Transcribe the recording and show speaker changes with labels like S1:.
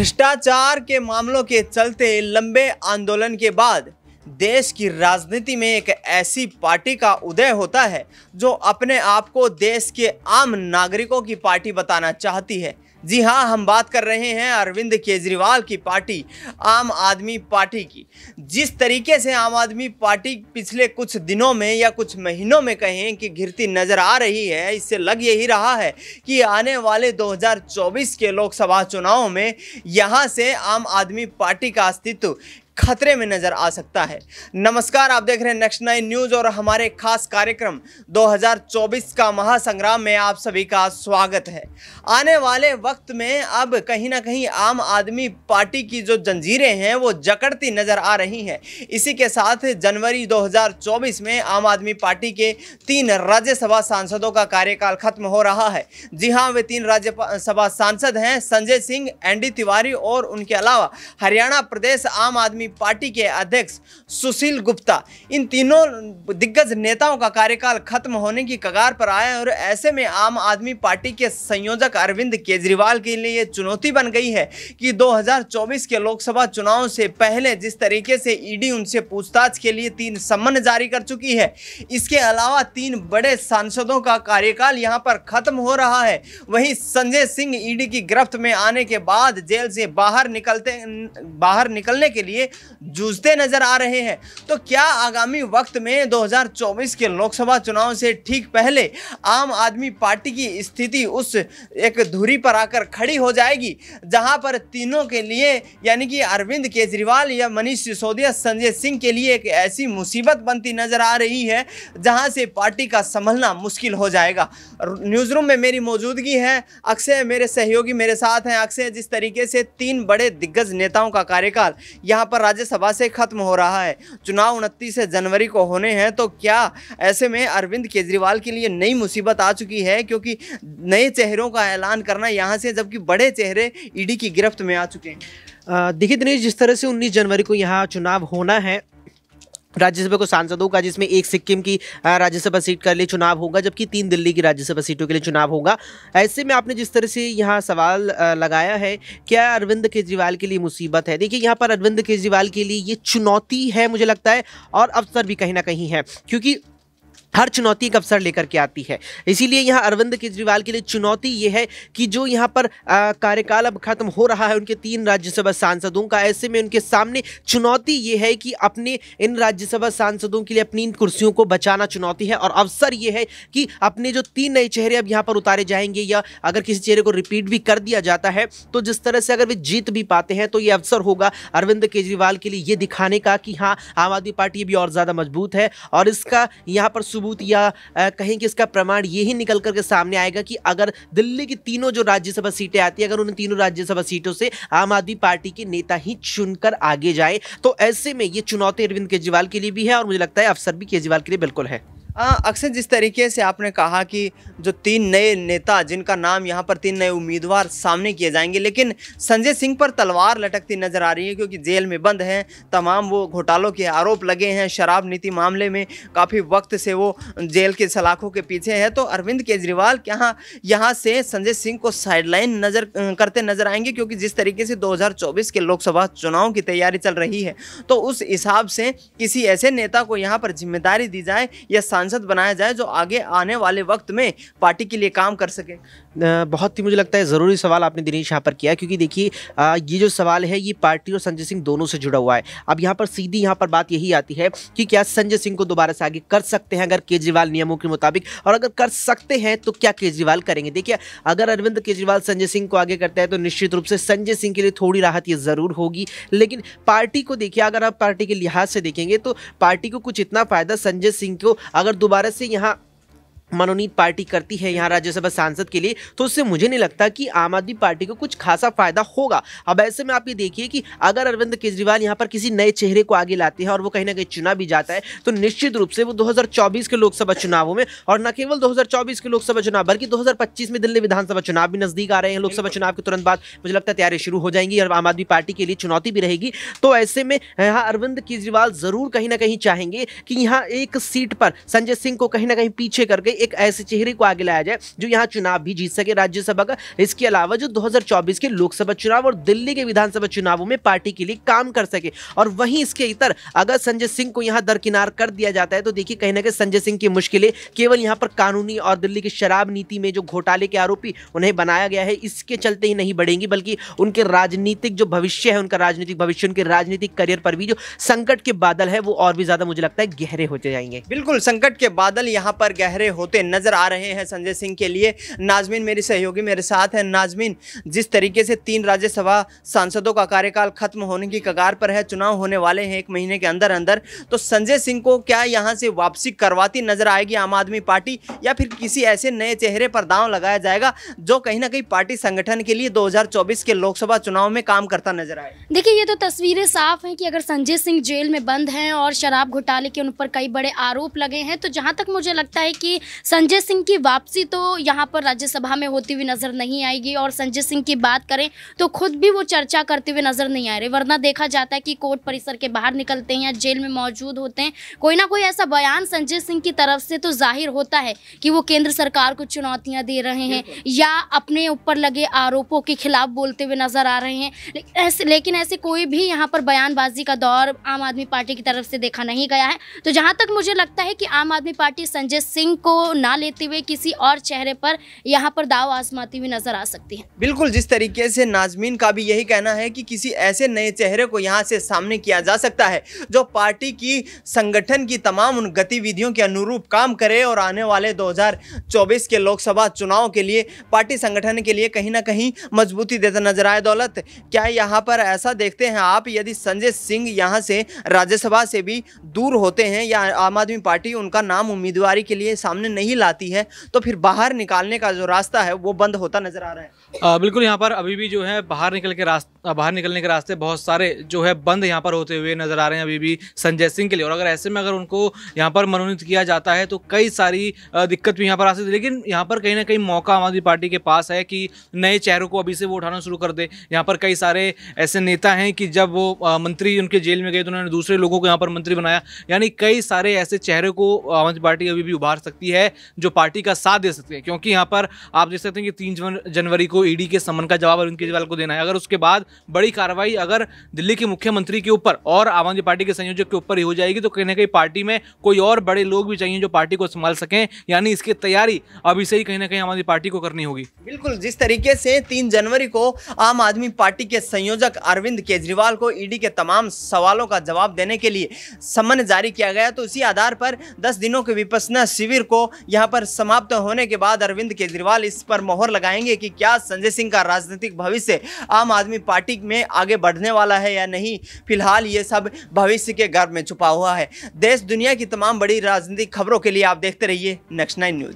S1: भ्रष्टाचार के मामलों के चलते लंबे आंदोलन के बाद देश की राजनीति में एक ऐसी पार्टी का उदय होता है जो अपने आप को देश के आम नागरिकों की पार्टी बताना चाहती है। जी हाँ, हम बात कर रहे हैं अरविंद केजरीवाल की पार्टी आम आदमी पार्टी की। जिस तरीके से आम आदमी पार्टी पिछले कुछ दिनों में या कुछ महीनों में कहें कि घिरती नजर आ रही है, इससे लग यही रहा है कि आने वाले 2024 के लोकसभा चुनाव में यहाँ से आम आदमी पार्टी का अस्तित्व खतरे में नजर आ सकता है। नमस्कार, आप देख रहे हैं नेक्स्ट 9 न्यूज़ और हमारे खास कार्यक्रम 2024 का महासंग्राम में आप सभी का स्वागत है। आने वाले वक्त में अब कहीं ना कहीं आम आदमी पार्टी की जो जंजीरें हैं वो जकड़ती नजर आ रही हैं। इसी के साथ जनवरी 2024 में आम आदमी पार्टी के 3 राज्यसभा सांसदों का कार्यकाल खत्म हो रहा है। जी हाँ, वे 3 राज्यसभा सांसद हैं, संजय सिंह, एनडी तिवारी और उनके अलावा हरियाणा प्रदेश आम आदमी पार्टी के अध्यक्ष सुशील गुप्ता। इन तीनों दिग्गज नेताओं का कार्यकाल खत्म होने की कगार पर आया और ऐसे में आम आदमी पार्टी के संयोजक अरविंद केजरीवाल के लिए ये चुनौती बन गई है कि 2024 के लोकसभा चुनाव से पहले जिस तरीके से ईडी उनसे पूछताछ के लिए 3 सम्मन जारी कर चुकी है, इसके अलावा 3 बड़े सांसदों का कार्यकाल यहां पर खत्म हो रहा है। वहीं संजय सिंह ईडी की गिरफ्त में आने के बाद जेल से बाहर निकलने के लिए जूझते नजर आ रहे हैं। तो क्या आगामी वक्त में 2024 के लोकसभा चुनाव से ठीक पहले आम आदमी पार्टी की स्थिति उस एक धुरी पर आकर खड़ी हो जाएगी जहां पर तीनों के लिए यानी कि अरविंद केजरीवाल या मनीष सिसोदिया, संजय सिंह के लिए एक ऐसी मुसीबत बनती नजर आ रही है जहां से पार्टी का संभलना मुश्किल हो जाएगा। न्यूज़ रूम में मेरी मौजूदगी है, अक्षय मेरे सहयोगी मेरे साथ हैं। अक्षय, जिस तरीके से 3 बड़े दिग्गज नेताओं का कार्यकाल यहाँ पर राज्यसभा से खत्म हो रहा है, चुनाव 29 जनवरी को होने हैं, तो क्या ऐसे में अरविंद केजरीवाल के लिए नई मुसीबत आ चुकी है, क्योंकि नए चेहरों का ऐलान करना यहाँ से, जबकि बड़े चेहरे ईडी की गिरफ्त में आ चुके हैं।
S2: देखिए दिनेश, जिस तरह से 19 जनवरी को यहाँ चुनाव होना है राज्यसभा को सांसदों का, जिसमें 1 सिक्किम की राज्यसभा सीट के लिए चुनाव होगा जबकि 3 दिल्ली की राज्यसभा सीटों के लिए चुनाव होगा। ऐसे में आपने जिस तरह से यहाँ सवाल लगाया है, क्या अरविंद केजरीवाल के लिए मुसीबत है? देखिए, यहाँ पर अरविंद केजरीवाल के लिए ये चुनौती है मुझे लगता है, और अवसर भी कहीं ना कहीं है, क्योंकि हर चुनौती एक अवसर लेकर के आती है। इसीलिए यहाँ अरविंद केजरीवाल के लिए चुनौती ये है कि जो यहाँ पर कार्यकाल अब खत्म हो रहा है उनके 3 राज्यसभा सांसदों का, ऐसे में उनके सामने चुनौती ये है कि अपने इन राज्यसभा सांसदों के लिए अपनी इन कुर्सियों को बचाना चुनौती है, और अवसर ये है कि अपने जो 3 नए चेहरे अब यहाँ पर उतारे जाएंगे, या अगर किसी चेहरे को रिपीट भी कर दिया जाता है तो जिस तरह से अगर वे जीत भी पाते हैं तो ये अवसर होगा अरविंद केजरीवाल के लिए ये दिखाने का कि हाँ, आम आदमी पार्टी भी और ज़्यादा मजबूत है। और इसका यहाँ पर या कहीं कि इसका प्रमाण यही निकल करके सामने आएगा कि अगर दिल्ली की तीनों जो राज्यसभा सीटें आती है, अगर उन तीनों राज्यसभा सीटों से आम आदमी पार्टी के नेता ही चुनकर आगे जाए, तो ऐसे में ये चुनौती अरविंद केजरीवाल के लिए भी है और मुझे लगता है अवसर भी केजरीवाल के लिए बिल्कुल है।
S1: अक्सर जिस तरीके से आपने कहा कि जो 3 नए नेता, जिनका नाम यहाँ पर 3 नए उम्मीदवार सामने किए जाएंगे, लेकिन संजय सिंह पर तलवार लटकती नजर आ रही है क्योंकि जेल में बंद हैं, तमाम वो घोटालों के आरोप लगे हैं, शराब नीति मामले में काफ़ी वक्त से वो जेल के सलाखों के पीछे है। तो अरविंद केजरीवाल यहाँ से संजय सिंह को साइडलाइन करते नजर आएंगे, क्योंकि जिस तरीके से 2024 के लोकसभा चुनाव की तैयारी चल रही है, तो उस हिसाब से किसी ऐसे नेता को यहाँ पर जिम्मेदारी दी जाए या सांसद बनाया जाए जो आगे आने वाले वक्त में पार्टी के लिए काम कर सके।
S2: बहुत ही मुझे लगता है ज़रूरी सवाल आपने दिनेश यहाँ पर किया, क्योंकि देखिए ये जो सवाल है ये पार्टी और संजय सिंह दोनों से जुड़ा हुआ है। अब यहाँ पर सीधी यहाँ पर बात यही आती है कि क्या संजय सिंह को दोबारा से आगे कर सकते हैं अगर केजरीवाल नियमों के मुताबिक, और अगर कर सकते हैं तो क्या केजरीवाल करेंगे? देखिए, अगर अरविंद केजरीवाल संजय सिंह को आगे करता है तो निश्चित रूप से संजय सिंह के लिए थोड़ी राहत ये ज़रूर होगी, लेकिन पार्टी को देखिए, अगर आप पार्टी के लिहाज से देखेंगे तो पार्टी को कुछ इतना फायदा संजय सिंह को अगर दोबारा से यहाँ मनोनीत पार्टी करती है यहाँ राज्यसभा सांसद के लिए, तो उससे मुझे नहीं लगता कि आम आदमी पार्टी को कुछ खासा फायदा होगा। अब ऐसे में आप ये देखिए कि अगर अरविंद केजरीवाल यहाँ पर किसी नए चेहरे को आगे लाते हैं और वो कहीं ना कहीं चुना भी जाता है, तो निश्चित रूप से वो 2024 के लोकसभा चुनावों में, और न केवल 2024 के लोकसभा चुनाव बल्कि 2025 में दिल्ली विधानसभा चुनाव भी नजदीक आ रहे हैं। लोकसभा चुनाव के तुरंत बाद मुझे लगता है तैयारी शुरू हो जाएंगी और आम आदमी पार्टी के लिए चुनौती भी रहेगी। तो ऐसे में यहाँ अरविंद केजरीवाल जरूर कहीं ना कहीं चाहेंगे कि यहाँ एक सीट पर संजय सिंह को कहीं ना कहीं पीछे करके एक ऐसे चेहरे को आगे लाया जाए जो यहाँ चुनाव भी जीत सके राज्यसभा का। इसके अलावा जो 2024 के लोकसभा चुनाव और दिल्ली के विधानसभा चुनावों में पार्टी के लिए काम कर सके। और वहीं इसके इतर अगर संजय सिंह को यहाँ दरकिनार कर दिया जाता है तो देखिए कहीं ना कहीं संजय सिंह की मुश्किलें केवल यहाँ पर कानूनी और दिल्ली की शराब नीति में जो घोटाले के आरोपी उन्हें बनाया गया है इसके चलते ही नहीं बढ़ेंगी, बल्कि उनके राजनीतिक जो भविष्य है, उनका राजनीतिक भविष्य, उनके राजनीतिक करियर पर भी जो संकट के बादल है वो और भी ज्यादा मुझे लगता है गहरे होते जाएंगे।
S1: बिल्कुल संकट के बादल यहाँ पर गहरे होते नजर आ रहे हैं संजय सिंह के लिए। नाजमीन मेरी सहयोगी मेरे साथ है। नाजमीन, जिस तरीके से 3 राज्यसभा सांसदों का कार्यकाल खत्म होने की कगार पर है, चुनाव होने वाले हैं 1 महीने के अंदर अंदर, तो संजय सिंह को क्या यहाँ से वापसी करवाती नजर आएगी आम आदमी पार्टी, या फिर किसी ऐसे नए चेहरे पर दांव लगाया जाएगा जो कहीं ना कहीं पार्टी संगठन के लिए 2024 के लोकसभा चुनाव में काम करता नजर आए?
S3: देखिए, ये तो तस्वीरें साफ हैं कि अगर संजय सिंह जेल में बंद हैं और शराब घोटाले के उन पर कई बड़े आरोप लगे हैं, तो जहां तक मुझे लगता है कि संजय सिंह की वापसी तो यहां पर राज्यसभा में होती हुई नजर नहीं आएगी। और संजय सिंह की बात करें तो खुद भी वो चर्चा करते हुए नजर नहीं आ रहे, वरना देखा जाता है कि कोर्ट परिसर के बाहर निकलते हैं या जेल में मौजूद होते हैं, कोई ना कोई ऐसा बयान संजय सिंह की तरफ से तो जाहिर होता है कि वो केंद्र सरकार को चुनौतियां दे रहे हैं या अपने ऊपर लगे आरोपों के खिलाफ बोलते हुए नजर आ रहे हैं। लेकिन ऐसे कोई भी यहाँ पर बयानबाजी का दौर आम आदमी पार्टी की तरफ से देखा नहीं गया है। तो जहाँ तक मुझे लगता है कि आम आदमी पार्टी संजय सिंह को ना लेते हुए किसी और चेहरे पर यहाँ पर दाव आजमाती हुई नजर आ सकती है।
S1: बिल्कुल, जिस तरीके से नाजमीन का भी यही कहना है कि किसी ऐसे नए चेहरे को यहाँ से सामने किया जा सकता है जो पार्टी की संगठन की तमाम उन गतिविधियों के अनुरूप काम करे और आने वाले 2024 के लोकसभा चुनाव के लिए पार्टी संगठन के लिए कहीं ना कहीं मजबूती देता नजर आए। दौलत, क्या यहाँ पर ऐसा देखते हैं आप, यदि संजय सिंह यहाँ से राज्यसभा से भी दूर होते हैं या आम आदमी पार्टी उनका नाम उम्मीदवारी के लिए सामने नहीं लाती है, तो फिर बाहर निकालने का जो रास्ता है वो बंद होता नजर आ रहा है?
S4: बिल्कुल, यहाँ पर अभी भी जो है बाहर निकलने के रास्ते बहुत सारे जो है बंद यहाँ पर होते हुए नजर आ रहे हैं अभी भी संजय सिंह के लिए। और अगर ऐसे में अगर उनको यहाँ पर मनोनीत किया जाता है तो कई सारी दिक्कत भी यहाँ पर आ सकती है। लेकिन यहाँ पर कहीं ना कहीं मौका आम आदमी पार्टी के पास है कि नए चेहरों को अभी से वो उठाना शुरू कर दे। यहाँ पर कई सारे ऐसे नेता हैं कि जब वो मंत्री उनके जेल में गए तो उन्होंने दूसरे लोगों को यहाँ पर मंत्री बनाया। यानी कई सारे ऐसे चेहरे को आम आदमी पार्टी अभी भी उभार सकती है जो पार्टी का साथ दे सकते हैं। क्योंकि यहाँ पर आप देख सकते हैं कि 3 जनवरी को ईडी के समन का जवाब अरविंद केजरीवाल को देना है। अगर उसके बाद बड़ी कार्रवाई अगर दिल्ली के मुख्यमंत्री के ऊपर और आम आदमी पार्टी के संयोजक के ऊपर ही हो जाएगी तो कहीं ना कहीं पार्टी में कोई और बड़े लोग भी चाहिए जो पार्टी को संभाल सकें। यानी इसकी तैयारी अभी से ही कहीं ना कहीं आम आदमी पार्टी को करनी होगी।
S1: बिल्कुल, जिस तरीके से 3 जनवरी को आम आदमी पार्टी के संयोजक अरविंद केजरीवाल को ईडी के तमाम सवालों का जवाब देने के लिए सम्मन जारी किया गया, तो इसी आधार पर 10 दिनों के विपश्यना शिविर को यहां पर समाप्त होने के बाद अरविंद केजरीवाल इस पर मोहर लगाएंगे कि क्या संजय सिंह का राजनीतिक भविष्य आम आदमी पार्टी में आगे बढ़ने वाला है या नहीं। फिलहाल ये सब भविष्य के गर्भ में छुपा हुआ है। देश दुनिया की तमाम बड़ी राजनीतिक खबरों के लिए आप देखते रहिए नेक्स्ट 9 न्यूज।